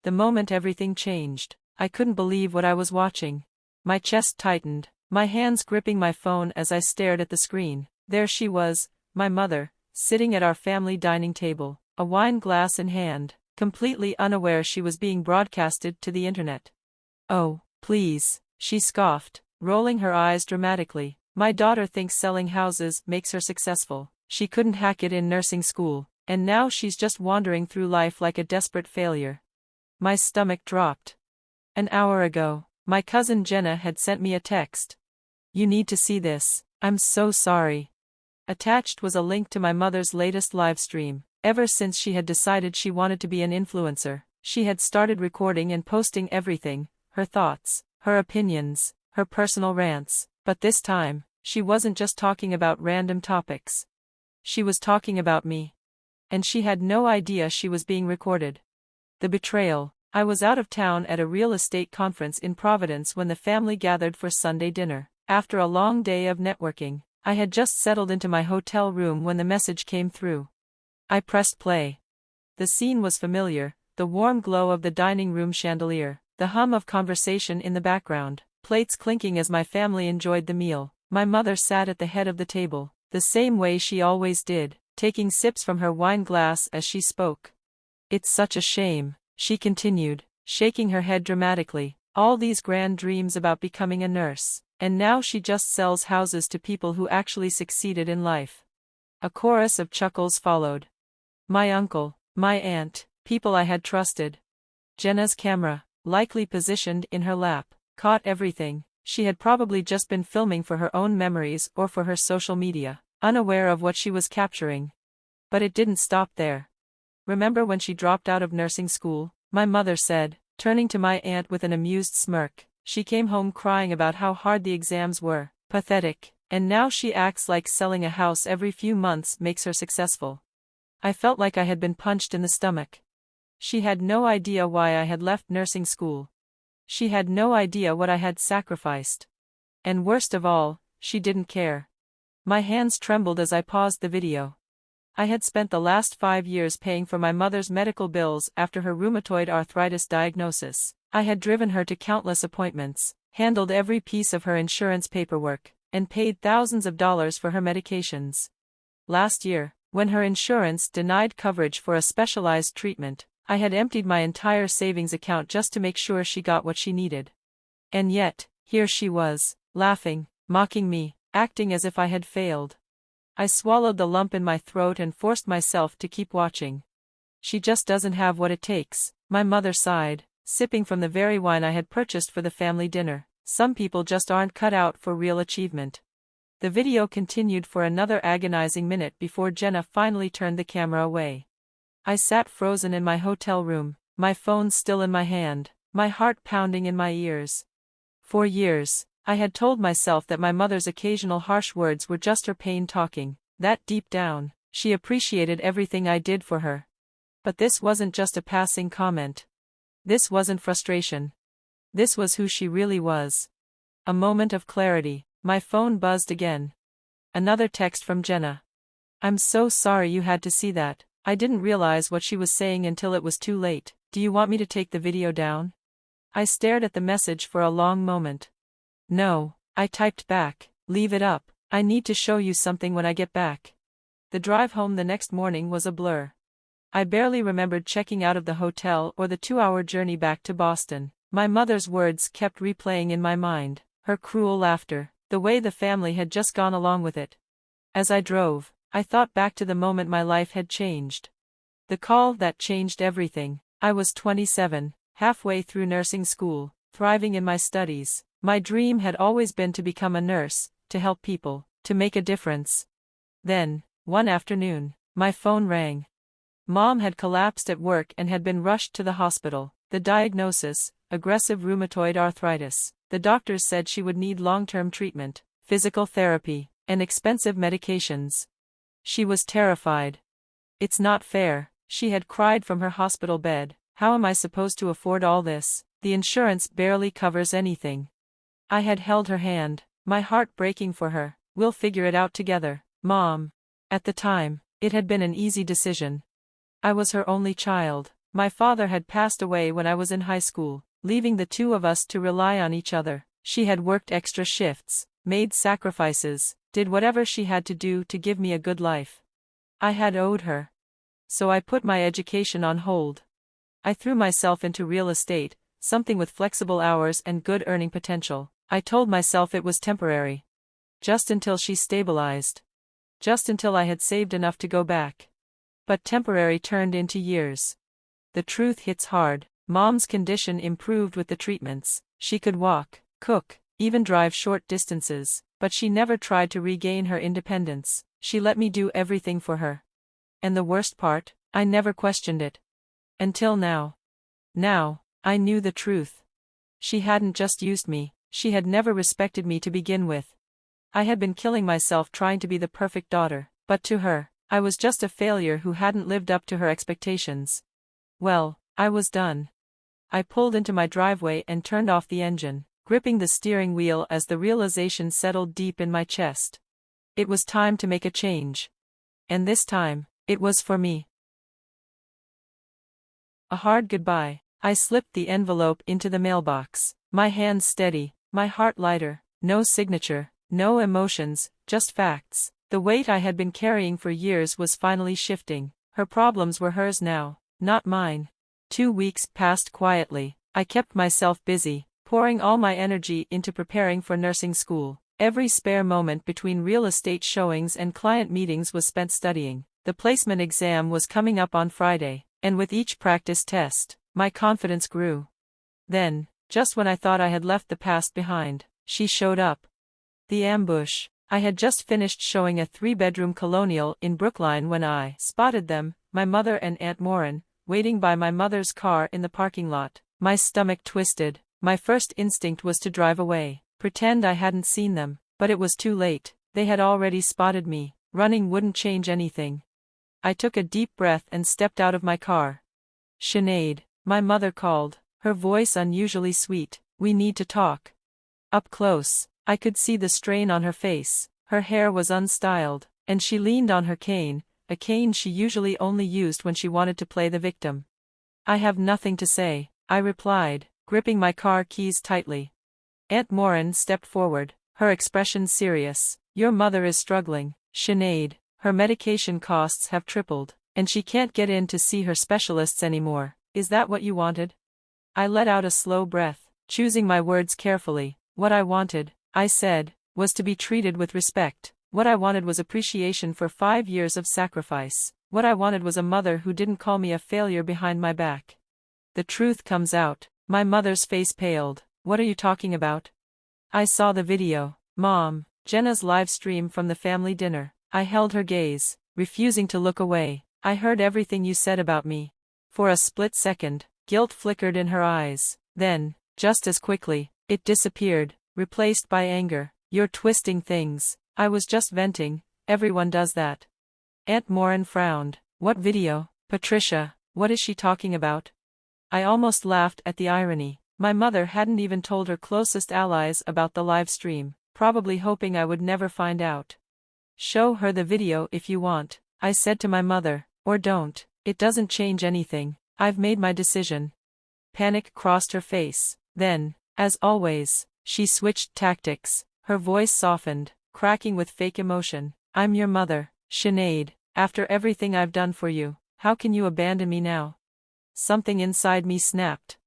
The moment everything changed, I couldn't believe what I was watching. My chest tightened, my hands gripping my phone as I stared at the screen. There she was, my mother, sitting at our family dining table, a wine glass in hand, completely unaware she was being broadcasted to the internet. "Oh, please," she scoffed, rolling her eyes dramatically. "My daughter thinks selling houses makes her successful. She couldn't hack it in nursing school, and now she's just wandering through life like a desperate failure." My stomach dropped. An hour ago, my cousin Jenna had sent me a text. "You need to see this. I'm so sorry." Attached was a link to my mother's latest live stream. Ever since she had decided she wanted to be an influencer, she had started recording and posting everything, her thoughts, her opinions, her personal rants. But this time, she wasn't just talking about random topics. She was talking about me. And she had no idea she was being recorded. The betrayal. I was out of town at a real estate conference in Providence when the family gathered for Sunday dinner. After a long day of networking, I had just settled into my hotel room when the message came through. I pressed play. The scene was familiar, the warm glow of the dining room chandelier, the hum of conversation in the background, plates clinking as my family enjoyed the meal. My mother sat at the head of the table, the same way she always did, taking sips from her wine glass as she spoke. "It's such a shame," she continued, shaking her head dramatically. "All these grand dreams about becoming a nurse, and now she just sells houses to people who actually succeeded in life." A chorus of chuckles followed. My uncle, my aunt, people I had trusted. Jenna's camera, likely positioned in her lap, caught everything. She had probably just been filming for her own memories or for her social media, unaware of what she was capturing. But it didn't stop there. "Remember when she dropped out of nursing school?" my mother said, turning to my aunt with an amused smirk. "She came home crying about how hard the exams were. Pathetic. And now she acts like selling a house every few months makes her successful." I felt like I had been punched in the stomach. She had no idea why I had left nursing school. She had no idea what I had sacrificed. And worst of all, she didn't care. My hands trembled as I paused the video. I had spent the last 5 years paying for my mother's medical bills after her rheumatoid arthritis diagnosis. I had driven her to countless appointments, handled every piece of her insurance paperwork, and paid thousands of dollars for her medications. Last year, when her insurance denied coverage for a specialized treatment, I had emptied my entire savings account just to make sure she got what she needed. And yet, here she was, laughing, mocking me, acting as if I had failed. I swallowed the lump in my throat and forced myself to keep watching. "She just doesn't have what it takes," my mother sighed, sipping from the very wine I had purchased for the family dinner. "Some people just aren't cut out for real achievement." The video continued for another agonizing minute before Jenna finally turned the camera away. I sat frozen in my hotel room, my phone still in my hand, my heart pounding in my ears. For years, I had told myself that my mother's occasional harsh words were just her pain talking, that deep down, she appreciated everything I did for her. But this wasn't just a passing comment. This wasn't frustration. This was who she really was. A moment of clarity, my phone buzzed again. Another text from Jenna. "I'm so sorry you had to see that. I didn't realize what she was saying until it was too late. Do you want me to take the video down?" I stared at the message for a long moment. "No," I typed back, "leave it up. I need to show you something when I get back." The drive home the next morning was a blur. I barely remembered checking out of the hotel or the 2-hour journey back to Boston. My mother's words kept replaying in my mind, her cruel laughter, the way the family had just gone along with it. As I drove, I thought back to the moment my life had changed. The call that changed everything. I was 27, halfway through nursing school, thriving in my studies. My dream had always been to become a nurse, to help people, to make a difference. Then, one afternoon, my phone rang. Mom had collapsed at work and had been rushed to the hospital. The diagnosis, aggressive rheumatoid arthritis. The doctors said she would need long-term treatment, physical therapy, and expensive medications. She was terrified. "It's not fair," she had cried from her hospital bed. "How am I supposed to afford all this? The insurance barely covers anything." I had held her hand, my heart breaking for her. "We'll figure it out together, Mom." At the time, it had been an easy decision. I was her only child. My father had passed away when I was in high school, leaving the two of us to rely on each other. She had worked extra shifts, made sacrifices, did whatever she had to do to give me a good life. I had owed her. So I put my education on hold. I threw myself into real estate, something with flexible hours and good earning potential. I told myself it was temporary. Just until she stabilized. Just until I had saved enough to go back. But temporary turned into years. The truth hits hard. Mom's condition improved with the treatments. She could walk, cook, even drive short distances, but she never tried to regain her independence. She let me do everything for her. And the worst part, I never questioned it. Until now. Now, I knew the truth. She hadn't just used me, she had never respected me to begin with. I had been killing myself trying to be the perfect daughter, but to her, I was just a failure who hadn't lived up to her expectations. Well, I was done. I pulled into my driveway and turned off the engine, gripping the steering wheel as the realization settled deep in my chest. It was time to make a change. And this time, it was for me. A hard goodbye. I slipped the envelope into the mailbox, my hands steady, my heart lighter, no signature, no emotions, just facts. The weight I had been carrying for years was finally shifting. Her problems were hers now, not mine. 2 weeks passed quietly. I kept myself busy, pouring all my energy into preparing for nursing school. Every spare moment between real estate showings and client meetings was spent studying. The placement exam was coming up on Friday, and with each practice test, my confidence grew. Then, just when I thought I had left the past behind, she showed up. The ambush. I had just finished showing a 3-bedroom colonial in Brookline when I spotted them, my mother and Aunt Maureen, waiting by my mother's car in the parking lot. My stomach twisted. My first instinct was to drive away, pretend I hadn't seen them, but it was too late. They had already spotted me. Running wouldn't change anything. I took a deep breath and stepped out of my car. "Sinead," my mother called, her voice unusually sweet, "we need to talk." Up close, I could see the strain on her face. Her hair was unstyled, and she leaned on her cane, a cane she usually only used when she wanted to play the victim. "I have nothing to say," I replied, gripping my car keys tightly. Aunt Maureen stepped forward, her expression serious. "Your mother is struggling, Sinead. Her medication costs have tripled, and she can't get in to see her specialists anymore. Is that what you wanted?" I let out a slow breath, choosing my words carefully. What I wanted, I said, was to be treated with respect. What I wanted was appreciation for 5 years of sacrifice. What I wanted was a mother who didn't call me a failure behind my back. The truth comes out. My mother's face paled. "What are you talking about?" "I saw the video, Mom. Jenna's live stream from the family dinner." I held her gaze, refusing to look away. "I heard everything you said about me." For a split second, guilt flickered in her eyes. Then, just as quickly, it disappeared, replaced by anger. "You're twisting things." I was just venting. Everyone does that. Aunt Maureen frowned. "What video, Patricia? What is she talking about?" I almost laughed at the irony. My mother hadn't even told her closest allies about the live stream, probably hoping I would never find out. "Show her the video if you want," I said to my mother, "or don't. It doesn't change anything. I've made my decision." Panic crossed her face. Then, as always, she switched tactics. Her voice softened, cracking with fake emotion. "I'm your mother, Sinead. After everything I've done for you, how can you abandon me now?" Something inside me snapped.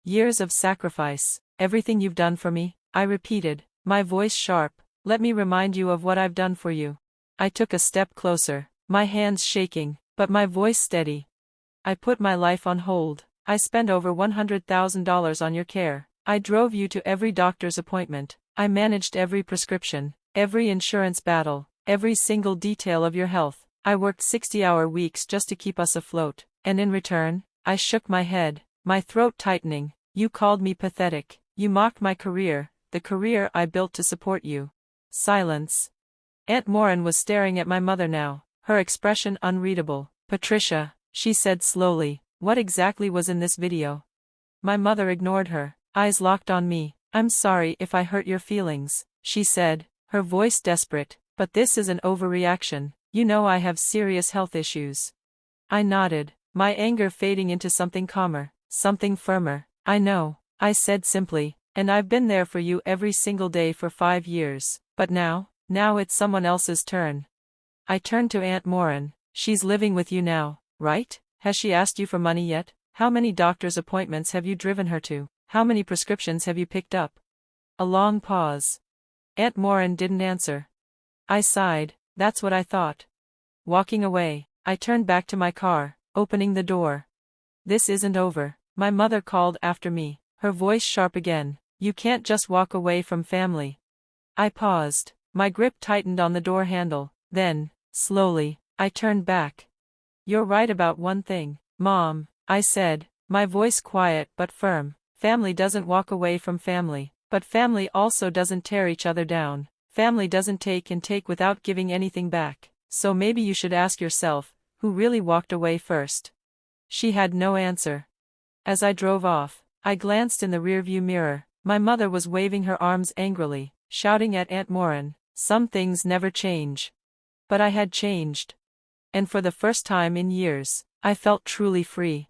"Years of sacrifice, everything you've done for me," I repeated, my voice sharp. "Let me remind you of what I've done for you." I took a step closer, my hands shaking, but my voice steady. "I put my life on hold. I spent over $100,000 on your care. I drove you to every doctor's appointment. I managed every prescription, every insurance battle, every single detail of your health. I worked 60-hour weeks just to keep us afloat, and in return, I shook my head, my throat tightening. You called me pathetic. You mocked my career, the career I built to support you." Silence. Aunt Maureen was staring at my mother now, her expression unreadable. "Patricia," she said slowly, "what exactly was in this video?" My mother ignored her, eyes locked on me. "I'm sorry if I hurt your feelings," she said, her voice desperate, "but this is an overreaction. You know I have serious health issues." I nodded, my anger fading into something calmer, something firmer. I know, I said simply, and I've been there for you every single day for 5 years. But now it's someone else's turn. I turned to Aunt Morin. She's living with you now, right? Has she asked you for money yet? How many doctor's appointments have you driven her to? How many prescriptions have you picked up? A long pause. Aunt Morin didn't answer. I sighed. That's what I thought. Walking away, I turned back to my car, opening the door. This isn't over, my mother called after me, her voice sharp again. You can't just walk away from family. I paused, my grip tightened on the door handle, then, slowly, I turned back. You're right about one thing, Mom, I said, my voice quiet but firm. Family doesn't walk away from family, but family also doesn't tear each other down. Family doesn't take and take without giving anything back. So maybe you should ask yourself, who really walked away first? She had no answer. As I drove off, I glanced in the rearview mirror. My mother was waving her arms angrily, shouting at Aunt Morin, some things never change. But I had changed. And for the first time in years, I felt truly free.